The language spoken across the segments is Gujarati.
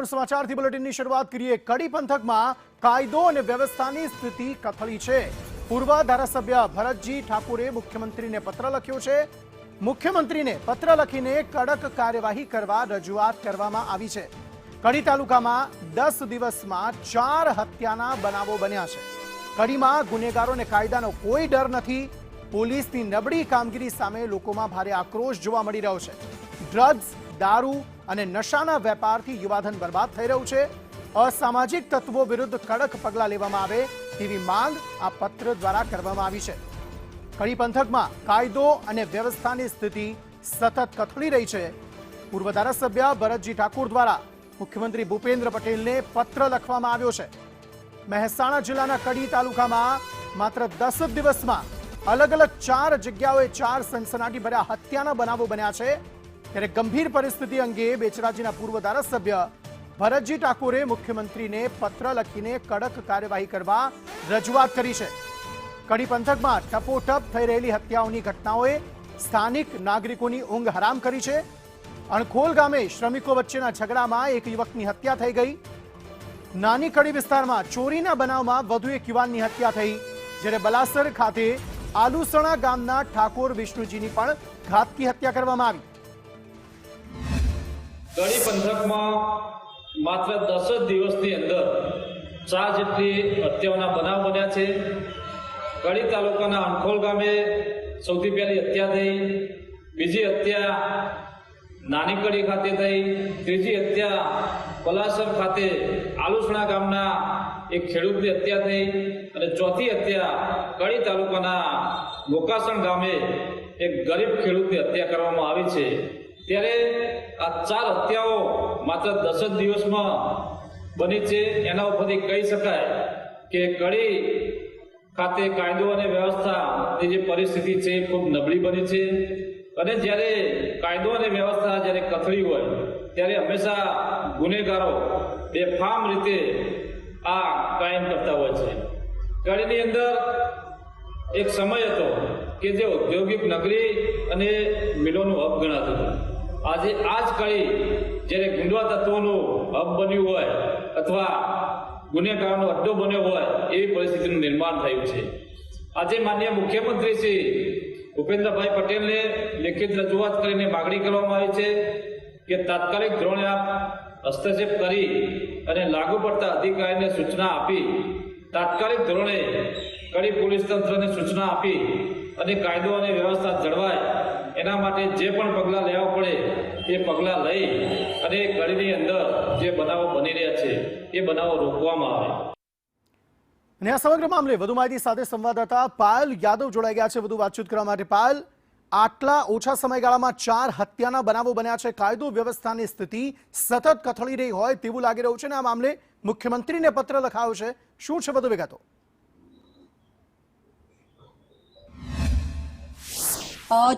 મહત્વપૂર્ણ સમાચારથી બુલેટિનની શરૂઆત કરીએ। કડી પંથકમાં કાયદો અને વ્યવસ્થાની સ્થિતિ કથળી છે। પૂર્વ ધારાસભ્ય ભરતજી ઠાકોરે મુખ્યમંત્રીને પત્ર લખ્યો છે। મુખ્યમંત્રીને પત્ર લખીને કડક કાર્યવાહી કરવા રજૂઆત કરવામાં આવી છે। કડી તાલુકામાં 10 દિવસમાં 4 હત્યાના બનાવો બન્યા છે। કડીમાં ગુનેગારોને કાયદાનો કોઈ ડર નથી। પોલીસની નબળી કામગીરી સામે લોકોમાં ભારે આક્રોશ જોવા મળી રહ્યો છે। ડ્રગ્સ, દારૂ અને નશાના વેપારથી યુવાધન બરબાદ થઈ રહ્યું છે। અસામાજિક તત્વો વિરુદ્ધ કડક પગલાં લેવામાં આવે તેવી માંગ આ પત્ર દ્વારા કરવામાં આવી છે। કડી પંથકમાં કાયદો અને વ્યવસ્થાની સ્થિતિ સતત કથળી રહી છે। પૂર્વ ધારાસભ્ય ભરતજી ઠાકોર દ્વારા મુખ્યમંત્રી ભૂપેન્દ્ર પટેલને પત્ર લખવામાં આવ્યો છે। મહેસાણા જિલ્લાના કડી તાલુકામાં માત્ર 10 દિવસમાં અલગ અલગ 4 જગ્યાઓએ 4 સનસનાટીભર્યા હત્યાના બનાવો બન્યા છે। ત્યારે ગંભીર પરિસ્થિતિ અંગે બેચરાજીના પૂર્વ ધારાસભ્ય ભરતજી ઠાકોરે મુખ્યમંત્રીને પત્ર લખીને કડક કાર્યવાહી કરવા રજૂઆત કરી છે। કડી પંથકમાં ટપોટપ થઈ રહેલી હત્યાઓની ઘટનાઓએ સ્થાનિક નાગરિકોની ઊંઘ હરામ કરી છે। અણખોલ ગામે શ્રમિકો વચ્ચેના ઝઘડામાં એક યુવકની હત્યા થઈ ગઈ। નાની કડી વિસ્તારમાં ચોરીના બનાવમાં વધુ એક યુવાનની હત્યા થઈ, જ્યારે બલાસર ખાતે આલુસણા ગામના ઠાકોર વિષ્ણુજીની પણ ઘાતકી હત્યા કરવામાં આવી। કડી પંથકમાં માત્ર 10 દિવસની અંદર 4 જેટલી હત્યાઓના બનાવ બન્યા છે। કડી તાલુકાના અણખોલ ગામે સૌથી પહેલી હત્યા થઈ, બીજી હત્યા નાની કડી ખાતે થઈ, ત્રીજી હત્યા પલાસર ખાતે આલુસણા ગામના એક ખેડૂતની હત્યા થઈ અને ચોથી હત્યા કડી તાલુકાના મોકાસણ ગામે એક ગરીબ ખેડૂતની હત્યા કરવામાં આવી છે। ત્યારે આ 4 હત્યાઓ માત્ર 10 દિવસમાં બની છે। એના ઉપરથી કહી શકાય કે કડી ખાતે કાયદો અને વ્યવસ્થાની જે પરિસ્થિતિ છે એ ખૂબ નબળી બની છે। અને જ્યારે કાયદો અને વ્યવસ્થા જ્યારે કથળી હોય ત્યારે હંમેશા ગુનેગારો બેફામ રીતે આ કાયમ કરતા હોય છે। કડીની અંદર એક સમય હતો કે જે ઔદ્યોગિક નગરી અને મિલોનું હબ ગણાતું હતું। આજે આ જ કડી જ્યારે ગુંડવા તત્વોનું હબ બન્યું હોય અથવા ગુનેગારોનો અડ્ડો બન્યો હોય એવી પરિસ્થિતિનું નિર્માણ થયું છે। આજે માનનીય મુખ્યમંત્રી શ્રી ભૂપેન્દ્રભાઈ પટેલને લેખિત રજૂઆત કરીને માગણી કરવામાં આવી છે કે તાત્કાલિક ધોરણે આપ હસ્તક્ષેપ કરી અને લાગુ પડતા અધિકારીને સૂચના આપી તાત્કાલિક ધોરણે કડી પોલીસ તંત્રને સૂચના આપી અને કાયદો અને વ્યવસ્થા જળવાય એના માટે જે પણ પગલાં લેવા પડે એ પગલાં લઈ અને કડીની અંદર જે બનાવો બની રહ્યા છે એ બનાવો રોકવામાં આવે। અને આ સમગ્ર મામલે વધુ માહિતી સાથે સંવાદદાતા પાયલ યાદવ જોડાઈ ગયા છે વધુ વાતચીત કરવા માટે। પાયલ, આટલા ઓછા સમયગાળામાં 4 હત્યાના બનાવો બન્યા છે। કાયદો વ્યવસ્થાની સ્થિતિ સતત કથળી રહી હોય તેવું લાગી રહ્યું છે ને આ મામલે મુખ્યમંત્રીને પત્ર લખાયો છે, શું છે વધુ વિગતો?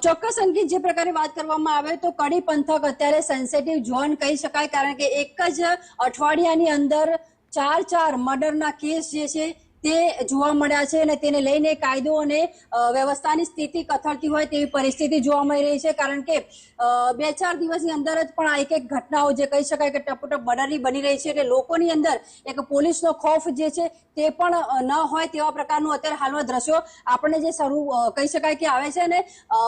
ચોક્કસ અંકિત, જે પ્રકારે વાત કરવામાં આવે તો કડી પંથક અત્યારે સેન્સિટિવ ઝોન કહી શકાય, કારણ કે એક જ અઠવાડિયાની અંદર 4 મર્ડરના કેસ જે છે તે જોવા મળ્યા છે અને તેને લઈને કાયદો અને વ્યવસ્થાની સ્થિતિ કથળતી હોય તેવી પરિસ્થિતિ જોવા મળી રહી છે। કારણ કે 2-4 દિવસની અંદર જ પણ આ એક ઘટનાઓ જે કહી શકાય કે ટપોટપ મર્ડરની બની રહી છે, એટલે લોકોની અંદર એક પોલીસનો ખૌફ જે છે તે પણ ન હોય તેવા પ્રકારનું અત્યારે હાલમાં દ્રશ્યો આપણને જે કહી શકાય કે આવે છે। અને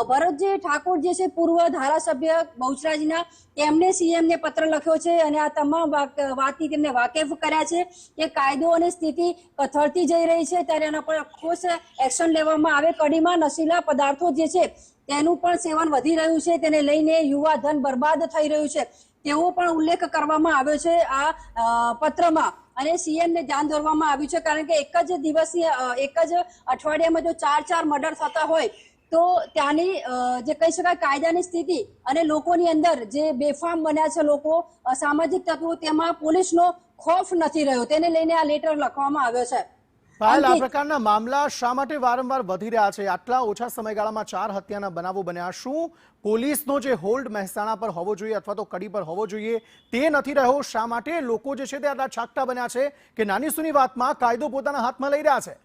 ભરતજી ઠાકોર જે છે પૂર્વ ધારાસભ્ય બહુચરાજીના, તેમણે સીએમને પત્ર લખ્યો છે અને આ તમામ વાતથી તેમને વાકેફ કર્યા છે કે કાયદો અને સ્થિતિ કથળતી જઈ રહી છે, ત્યારે એના પર ઠોસ એક્શન લેવામાં આવે। કડીમાં નશીલા પદાર્થો જે છે તેનું પણ સેવન વધી રહ્યું છે, તેને લઈને યુવા ધન બરબાદ થઈ રહ્યું છે તેવો પણ ઉલ્લેખ કરવામાં આવ્યો છે આ પત્રમાં અને સીએમને ધ્યાન દોરવામાં આવ્યું છે। કારણ કે એક જ અઠવાડિયામાં જો 4 મર્ડર થતા હોય તો ત્યાંની જે કહી શકાય કાયદાની સ્થિતિ અને લોકોની અંદર જે બેફામ બન્યા છે લોકો, સામાજિક તત્વો, તેમાં પોલીસનો ખૌફ નથી રહ્યો, તેને લઈને આ લેટર લખવામાં આવ્યો છે। પાયલ, આ પ્રકારના મામલા શા માટે વારંવાર વધી રહ્યા છે? આટલા ઓછા સમયગાળામાં 4 હત્યાના બનાવો બન્યા, શું પોલીસનો જે હોલ્ડ મહેસાણા પર હોવો જોઈએ અથવા તો કડી પર હોવો જોઈએ તે નથી રહ્યો? શા માટે લોકો જે છે તે આટલા છાકટા બન્યા છે કે નાની સૂની વાતમાં કાયદો પોતાના હાથમાં લઈ રહ્યા છે?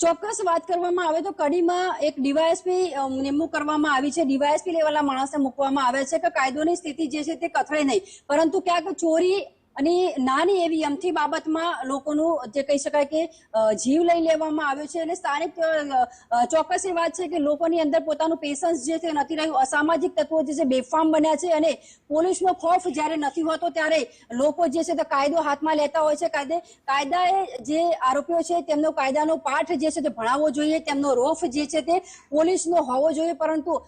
ચોક્કસ વાત કરવામાં આવે તો કડીમાં એક ડીવાયએસપી નિમણૂક કરવામાં આવી છે. ડીવાયએસપી લેવલના માણસને મૂકવામાં આવે છે કે કાયદોની સ્થિતિ જે છે તે કથળે નહીં, પરંતુ ક્યાંક ચોરી અને નાની એવી અમથી બાબતમાં લોકોનું જે કહી શકાય કે જીવ લઈ લેવામાં આવ્યો છે. એટલે સ્થાનિક ચોક્કસ એ વાત છે કે લોકોની અંદર પોતાનું પેશન્સ જે છે નથી રહ્યું. અસામાજિક તત્વો જે છે બેફામ બન્યા છે અને પોલીસનો ખોફ જ્યારે નથી હોતો ત્યારે લોકો જે છે તે કાયદો હાથમાં લેતા હોય છે. કાયદાએ જે આરોપીઓ છે તેમનો કાયદાનો પાઠ જે છે તે ભણાવવો જોઈએ, તેમનો રોફ જે છે તે પોલીસનો હોવો જોઈએ. પરંતુ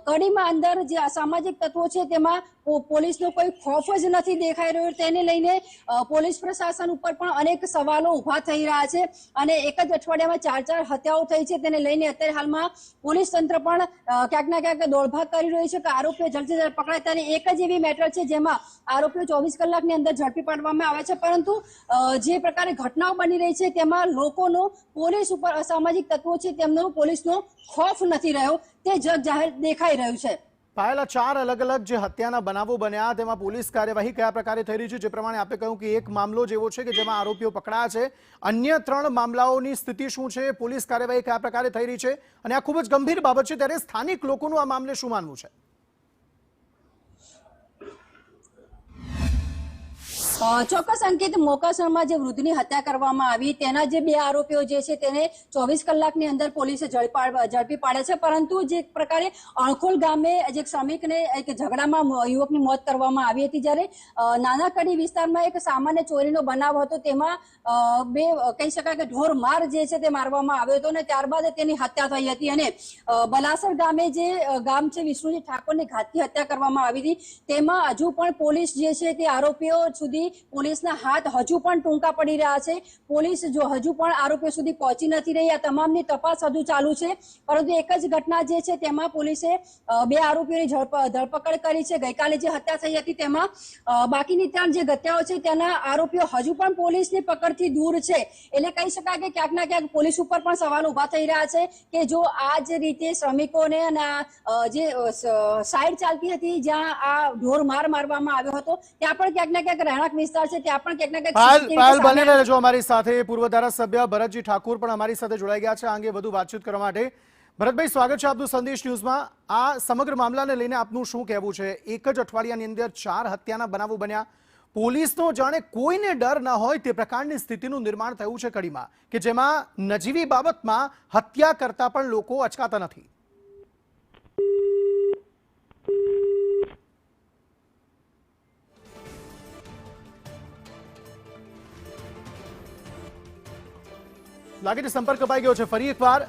કડીમાં અંદર જે અસામાજિક તત્વો છે તેમાં પોલીસનો કોઈ ખોફ જ નથી દેખાઈ રહ્યો. તેને લઈને પોલીસ પ્રશાસન ઉપર પણ અનેક સવાલો ઉભા થઈ રહ્યા છે અને એક જ અઠવાડિયામાં 4 હત્યાઓ થઈ છે. તેને લઈને અત્યારે હાલમાં પોલીસ તંત્ર પણ ક્યાંક ના ક્યાંક દોડભાગ કરી રહ્યું છે કે આરોપીઓ જલ્દી ઝડપ પકડાય. ત્યારે એક જ એવી મેટર છે જેમાં આરોપીઓ 24 કલાકની અંદર ઝડપી પાડવામાં આવે છે, પરંતુ જે પ્રકારે ઘટનાઓ બની રહી છે તેમાં લોકોનો પોલીસ ઉપર અસામાજિક તત્વો છે તેમનો પોલીસનો ખોફ નથી રહ્યો, તે જગ જાહેર દેખાઈ રહ્યું છે. પાયલ, 4 અલગ અલગ જે હત્યાના બનાવો બન્યા તેમાં પોલીસ કાર્યવાહી કયા પ્રકારે થઈ રહી છે? જે પ્રમાણે આપે કહ્યું કે એક મામલો જેવો છે કે જેમાં આરોપીઓ પકડાયા છે, અન્ય 3 મામલાઓની સ્થિતિ શું છે? પોલીસ કાર્યવાહી કયા પ્રકારે થઈ રહી છે? અને આ ખૂબ જ ગંભીર બાબત છે, ત્યારે સ્થાનિક લોકોનું આ મામલે શું માનવું છે? ચોક્કસ અંકિત, મોકાસણમાં જે વૃદ્ધની હત્યા કરવામાં આવી તેના જે 2 આરોપીઓ જે છે તેને 24 કલાકની અંદર પોલીસે ઝડપી પાડ્યા છે. પરંતુ જે પ્રકારે અણખોલ ગામે જે શ્રમિકને એક ઝઘડામાં યુવકની મોત કરવામાં આવી હતી, જ્યારે નાના કડી વિસ્તારમાં એક સામાન્ય ચોરીનો બનાવ હતો તેમાં 2 કહી શકાય કે ઢોર માર જે છે તે મારવામાં આવ્યો હતો અને ત્યારબાદ તેની હત્યા થઈ હતી. અને બલાસર ગામે જે ગામ છે વિષ્ણુજી ઠાકોરની ઘાતકી હત્યા કરવામાં આવી હતી, તેમાં હજુ પણ પોલીસ જે છે તે આરોપીઓ સુધી પોલીસના હાથ હજુ પણ ટૂંકા પડી રહ્યા છે. પોલીસ જો હજુ પણ આરોપીઓ સુધી પહોંચી નથી રહી. આ તમામની તપાસ હજુ ચાલુ છે, પરંતુ એક જ ઘટના જે છે તેમાં પોલીસે 2 આરોપીઓની ધરપકડ કરી છે. ગઈકાલે જે હત્યા થઈ હતી તેમાં બાકીની 3 જે હત્યાઓ છે તેના આરોપીઓ હજુ પણ પોલીસની પકડથી દૂર છે. એટલે કહી શકાય કે ક્યાંક ના ક્યાંક પોલીસ ઉપર પણ સવાલ ઉભા થઈ રહ્યા છે કે જો આ જ રીતે શ્રમિકોને અને જે સાઈડ ચાલતી હતી જ્યાં આ ઢોર માર મારવામાં આવ્યો હતો ત્યાં પણ ક્યાંક ના ક્યાંક રહેણાંક વિસ્તાર છે ત્યાં પણ ક્યાંક ના ક્યાંક પાયલ બને રહેજો અમારી સાથે. પૂર્વ ધારાસભ્ય ભરતજી ઠાકોર પણ અમારી સાથે જોડાઈ ગયા છે આ અંગે વધુ વાતચીત કરવા માટે. ભરતભાઈ, સ્વાગત છે આપનું સંદેશ ન્યૂઝમાં. આ સમગ્ર મામલાને લઈને આપનું શું કહેવું છે? એક જ અઠવાડિયાની અંદર 4 હત્યાના બનાવો બન્યા. પોલીસનો જાણે કોઈને ડર ન હોય તે પ્રકારની સ્થિતિનું નિર્માણ થયું છે કડીમાં, કે જેમાં નજીવી બાબતમાં હત્યા કરતા પણ લોકો અચકાતા નથી. લાગે છે સંપર્ક કપાઈ ગયો છે. ફરી એકવાર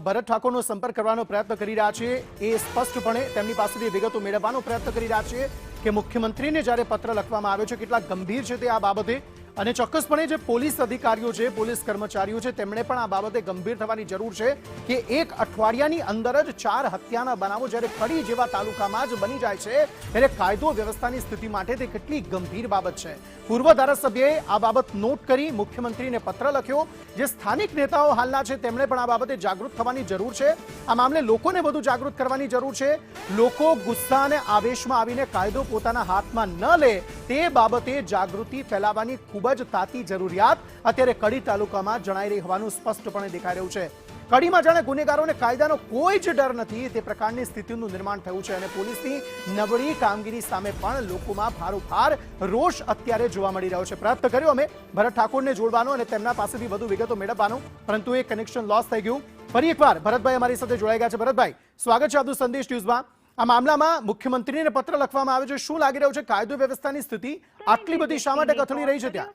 ભરત ઠાકોરનો સંપર્ક કરવાનો પ્રયત્ન કરી રહ્યા છીએ. એ સ્પષ્ટપણે તેમની પાસેથી વિગતો મેળવવાનો પ્રયત્ન કરી રહ્યા છીએ કે મુખ્યમંત્રીને જ્યારે પત્ર લખવામાં આવ્યો છે કેટલા ગંભીર છે તે આ બાબતે, અને ચોક્કસપણે જે પોલીસ અધિકારીઓ છે, પોલીસ કર્મચારીઓ છે, તેમણે પણ આ બાબતે ગંભીર થવાની જરૂર છે કે એક અઠવાડિયાની અંદર જ 4 હત્યાના બનાવો જ્યારે કડી જેવા તાલુકામાં જ બની જાય છે ત્યારે કાયદો વ્યવસ્થાની સ્થિતિ માટે તે કેટલી ગંભીર બાબત છે. પૂર્વ ધારાસભ્યએ આ બાબત નોટ કરી મુખ્યમંત્રીને પત્ર લખ્યો. જે સ્થાનિક નેતાઓ હાલના છે તેમણે પણ આ બાબતે જાગૃત થવાની જરૂર છે. આ મામલે લોકોને વધુ જાગૃત કરવાની જરૂર છે. લોકો ગુસ્સા અને આવેશમાં આવીને કાયદો પોતાના હાથમાં ન લે તે બાબતે જાગૃતિ ફેલાવવાની ખૂબ જ તાતી જરૂરિયાત અત્યારે કડી તાલુકામાં જણાઈ રહી હોવાનું સ્પષ્ટપણે દેખાઈ રહ્યું છે. કડીમાં જાણે ગુનેગારોને કાયદાનો કોઈ જ ડર નથી તે પ્રકારની સ્થિતિનું નિર્માણ થયું છે અને પોલીસની નબળી કામગીરી સામે પણ લોકોમાં ભારોભાર રોષ અત્યારે જોવા મળી રહ્યો છે. પ્રયત્ન કર્યો અમે ભરત ઠાકોરને જોડવાનો અને તેમના પાસેથી વધુ વિગતો મેળવવાનો, પરંતુ એ કનેક્શન લોસ થઈ ગયું. ફરી એકવાર ભરતભાઈ અમારી સાથે જોડાઈ ગયા છે. ભરતભાઈ, સ્વાગત છે આપનું સંદેશ ન્યૂઝમાં. આ મામલામાં મુખ્યમંત્રીને પત્ર લખવામાં આવ્યો છે. શું લાગી રહ્યું છે? કાયદો વ્યવસ્થાની સ્થિતિ આટલી બધી શા માટે કથળી રહી છે ત્યાં?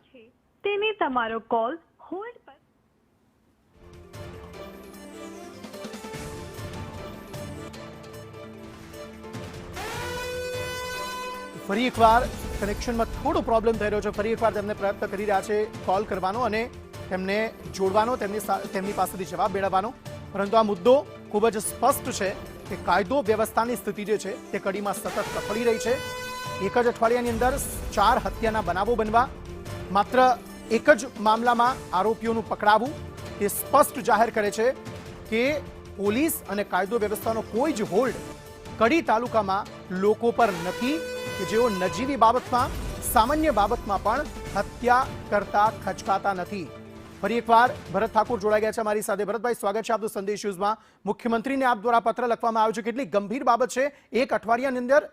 તેને તમારો કોલ હોલ્ડ પર. ફરી એકવાર કનેક્શનમાં થોડો પ્રોબ્લેમ થઈ રહ્યો છે. ફરી એકવાર તેમને પ્રયત્ન કરી રહ્યા છે કોલ કરવાનો અને તેમને જોડવાનો, તેમની પાસેથી જવાબ મેળવવાનો, પરંતુ આ મુદ્દો ખૂબ જ સ્પષ્ટ છે કે કાયદો વ્યવસ્થાની સ્થિતિ જે છે તે કડીમાં સતત કથળી રહી છે. એક જ અઠવાડિયાની અંદર 4 હત્યાના બનાવો બનવા, માત્ર એક જ મામલામાં આરોપીઓનું પકડાવું તે સ્પષ્ટ જાહેર કરે છે કે પોલીસ અને કાયદો વ્યવસ્થાનો કોઈ જ હોલ્ડ કડી તાલુકામાં લોકો પર નથી કે જેઓ નજીવી બાબતમાં, સામાન્ય બાબતમાં પણ હત્યા કરતા ખચકાતા નથી. ફરી એકવાર ભરત ઠાકોર જોડાઈ ગયા છે અમારી સાથે. ભરતભાઈ, સ્વાગત છે આપનું સંદેશ ન્યૂઝમાં. મુખ્યમંત્રીને આપ દ્વારા પત્ર લખવામાં આવ્યો છે. કેટલી ગંભીર બાબત છે. એક અઠવાડિયાની અંદર